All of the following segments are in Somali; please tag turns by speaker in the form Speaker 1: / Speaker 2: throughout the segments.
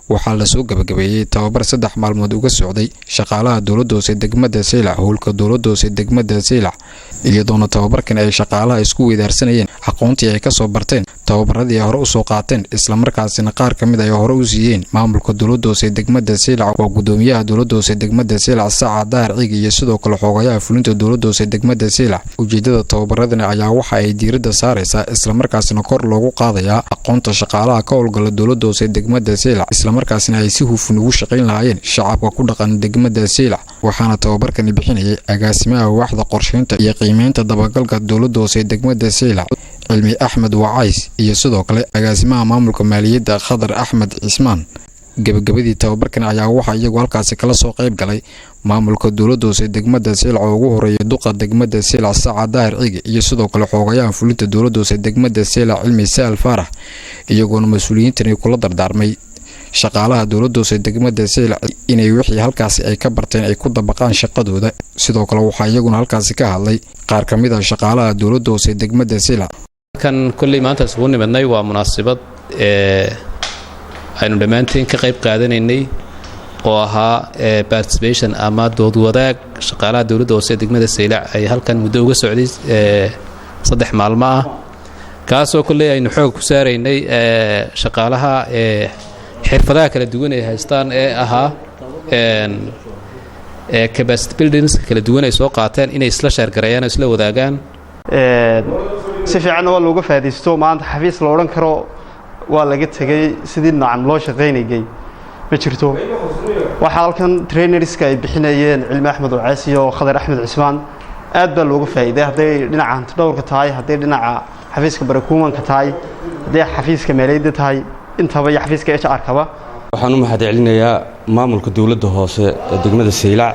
Speaker 1: waxaa la soo gabagabeeyay tababar 3 maalmood uga socday shaqaalaha dawladda hoose degmada Seylac howlka dawladda hoose degmada Seylac iyadoona tababarkan ay shaqaalaha isku weydaarsanayeen aqoontii ay ka soo barteen tababaradii hore u soo qaateen isla markaasina qaar kamid ay hore u siiyeen maamulka dawladda hoose degmada Seylac oo gudoomiyaha dawladda hoose degmada Seylac Saacad Daar Ciig iyo sidoo kale xogayaha fulinta dawladda hoose degmada Seylac ujeedada tababaradani ayaa waxa ay diiradda saaraysaa isla markaasina kor loogu qaadayaa aqoonta shaqaalaha ka howlgala dawladda hoose degmada Seylac isla markaasina ay si hufan ugu shaqeyn lahaayeen shacabka ku dhaqan degmada Seylac waxaana tababarkan bixinayay agaasimaha waaxda qorsheynta iyo qiimeynta dabagalka dawladda hoose degmada Seylac Cilmi Axmed Wacays iyo sidoo kale agaasimaha maamulka maaliyadda Khadar Axmed Cismaan gabagabadii tababarkan ayaa waxa iyagu halkaas kala soo qayb galay maamulka dawladda hoose degmada Seylac oo ugu horeeyay duqa degmada Seylac Saacad Daar Ciig iyo sidoo kale xogayaha fulinta dawladda hoose degmada Seylac Cilmi Saal Faarax iyagoona mas'uuliyiintan ay kula dardaarmay shaqaalaha dawladda hoose degmada Seylac inay wixii halkaas ay ka barteen ay ku dabaqaan shaqadooda sidoo kale waxa iyaguna halkaas ka hadlay qaar kamid ah shaqaalaha dawladda hoose degmada Seylac
Speaker 2: kan kulli maanta isugu nimidnay waa munaasabad aynu dhamaanteen ka qayb qaadanaynay oo ahaa participation ama dood wadaag shaqaalaha dawladda hoose degmada Seylac ay halkan muddo uga socday 3 maalmo ah kaasoo kulli aynu xoog ku saaraynay shaqaalaha xirfadaha kala duwan ee haystaan ee ahaa capacity buildings kala duwan ay soo qaateen inay isla share gareeyaan isla wadaagaan
Speaker 3: si fiican oo looga faa'iideysto maanta xafiis la oran karo waa laga tagay sidii nacam loo shaqeynayay ma jirto waxa halkan trainerska ay bixinayeen Cilmi Axmed Wacays iyo Khadar Axmed Cismaan aad baa looga faa'iiday haday dhinaca dhowrka tahay haday dhinaca xafiiska barakuumanka tahay haday xafiiska maaliyadda tahay intaba iyo xafiiska HR kaba
Speaker 4: waxaan u mahadcelinayaa maamulka dawladda hoose ee degmada Seylac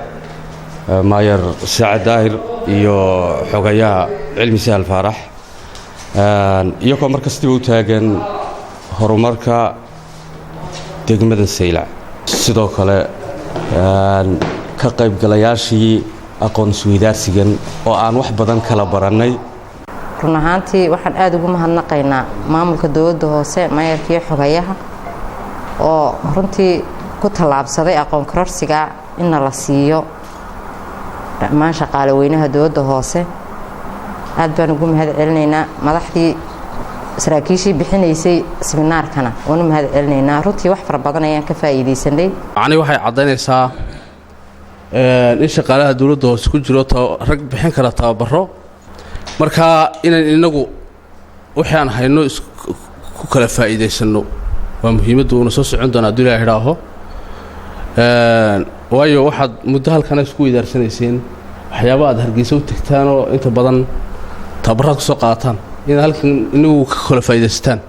Speaker 4: maayar Saacad Daahir iyo xogayaha Cilmi Saal Faarax iyo ko markastaba u taagan horumarka degmada Seylac sidoo kale ka qayb galayaashii aqoon isweydaarsigan oo aan wax badan kala baranay
Speaker 5: run ahaantii waxaan aad ugu mahadnaqaynaa maamulka dawladda hoose maayarka iyo xogayaha oo runtii ku talaabsaday aqoon kororsiga in la siiyo dhammaan shaqaale weynaha dawladda hoose aad baan ugu mahadcelinaynaa madaxdii saraakiishii bixinaysay seminaarkana oo mahadcelinaynaa runtii wax fara badan ayaan ka faa'iideysanay
Speaker 6: ani waxay cadeynaysaa in shaqaalaha dawladda hoose ku jiro rag bixin kara tababaro marka inaan inagu wixii aan hayno ku kala faa'iideysano waa muhiimadu una soo socon doona hadii la yiraahdo waayo waxaad muddo halkan isku weydaarsanayeen waxyaabo aad hargeysa u tagtaan oo inta badan tababarada ku soo qaataan in halkan inagu ka kala faa'iideystaan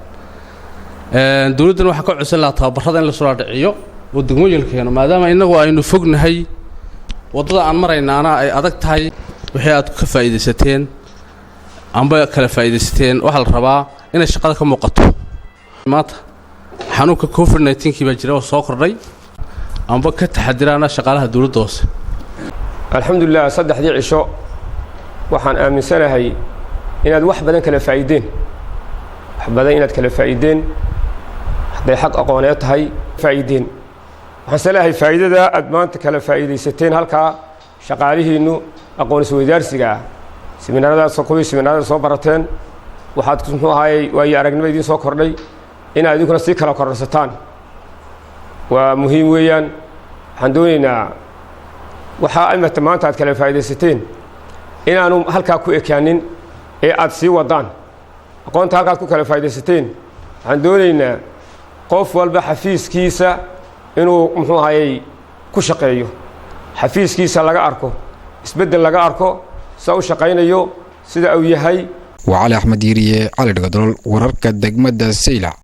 Speaker 6: dawladdan waxa ka codsan lahaa tababarada in la soo dhaciyo oo degmooyinkeena maadaama inagu aynu fognahay wadada aan maraynaana ay adag tahay wixii aad ka faa'iideysateen amba kala faa'iideysateen waxa la rabaa in shaqada ka muuqato maanta xanuunka COVID-19 baa jira oo soo kordhay amba ka taxadiraana shaqaalaha dawladda hoose
Speaker 7: alxamdulillah saddexdii cisho waxaan aaminsanahay inaad wax badan kala faa'iideen haday xaq aqooneed tahay faa'iideen waxaan salahay faa'iidada aad maanta kala faa'iideysateen halka shaqaalihiinu aqoon isweydaarsiga seminaarada soo barateen waxaad muxuu ahaayay way aragnimo idin soo kordhay in aad idinkuna si kala kororsataan waa muhiim weeyaan waxaan doonaynaa waxa ay maanta aad kala faa'iideysateen inaanu halka ku ekaanin ee aad sii wadaan aqoonta halka ku kala faa'iideysateen waxaan doonaynaa qof walba xafiiskiisa inuu muxuu ahaayay ku shaqeeyo xafiiskiisa laga arko isbedel laga arko soo shaqeynayo sida uu yahay
Speaker 1: وعلي أحمد يريه على الجدول وركض دجمة السيلع.